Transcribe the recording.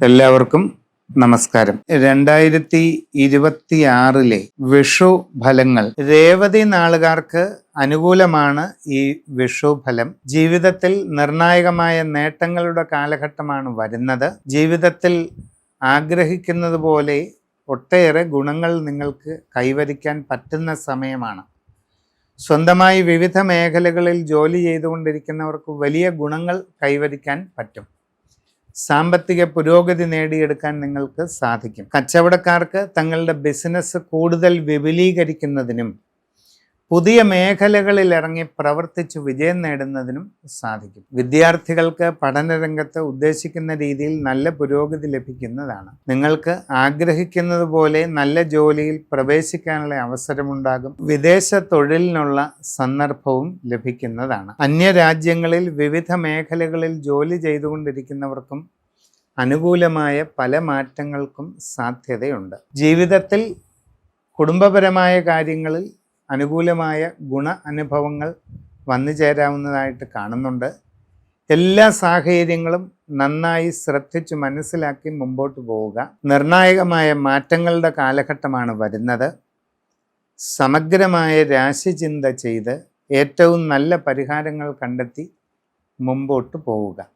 എല്ലാവർക്കും നമസ്കാരം. 2026 വിഷു ഫലങ്ങൾ. രേവതി നാളുകാർക്ക് അനുകൂലമാണ് ഈ വിഷു ഫലം. ജീവിതത്തിൽ നിർണായകമായ നേട്ടങ്ങളുടെ കാലഘട്ടമാണ് വരുന്നത്. ജീവിതത്തിൽ ആഗ്രഹിക്കുന്നത് പോലെ ഒട്ടേറെ ഗുണങ്ങൾ നിങ്ങൾക്ക് കൈവരിക്കാൻ പറ്റുന്ന സമയമാണ്. സ്വന്തമായി വിവിധ മേഖലകളിൽ ജോലി ചെയ്തുകൊണ്ടിരിക്കുന്നവർക്ക് വലിയ ഗുണങ്ങൾ കൈവരിക്കാൻ പറ്റും. സാമ്പത്തിക പുരോഗതി നേടിയെടുക്കാൻ നിങ്ങൾക്ക് സാധിക്കും. കച്ചവടക്കാർക്ക് തങ്ങളുടെ ബിസിനസ് കൂടുതൽ വിപുലീകരിക്കുന്നതിനും പുതിയ മേഖലകളിൽ ഇറങ്ങി പ്രവർത്തിച്ച് വിജയം നേടുന്നതിനും സാധിക്കും. വിദ്യാർത്ഥികൾക്ക് പഠനരംഗത്ത് ഉദ്ദേശിക്കുന്ന രീതിയിൽ നല്ല പുരോഗതി ലഭിക്കുന്നതാണ്. നിങ്ങൾക്ക് ആഗ്രഹിക്കുന്നത് പോലെ നല്ല ജോലിയിൽ പ്രവേശിക്കാനുള്ള അവസരമുണ്ടാകും. വിദേശ തൊഴിലിനുള്ള സന്ദർഭവും ലഭിക്കുന്നതാണ്. അന്യരാജ്യങ്ങളിൽ വിവിധ മേഖലകളിൽ ജോലി ചെയ്തുകൊണ്ടിരിക്കുന്നവർക്കും അനുകൂലമായ പല മാറ്റങ്ങൾക്കും സാധ്യതയുണ്ട്. ജീവിതത്തിൽ കുടുംബപരമായ കാര്യങ്ങളിൽ അനുകൂലമായ ഗുണ അനുഭവങ്ങൾ വന്നു ചേരാവുന്നതായിട്ട് കാണുന്നുണ്ട്. എല്ലാ സാഹചര്യങ്ങളും നന്നായി ശ്രദ്ധിച്ചു മനസ്സിലാക്കി മുമ്പോട്ട് പോവുക. നിർണായകമായ മാറ്റങ്ങളുടെ കാലഘട്ടമാണ് വരുന്നത്. സമഗ്രമായ രാശിചിന്ത ചെയ്ത് ഏറ്റവും നല്ല പരിഹാരങ്ങൾ കണ്ടെത്തി മുമ്പോട്ട് പോവുക.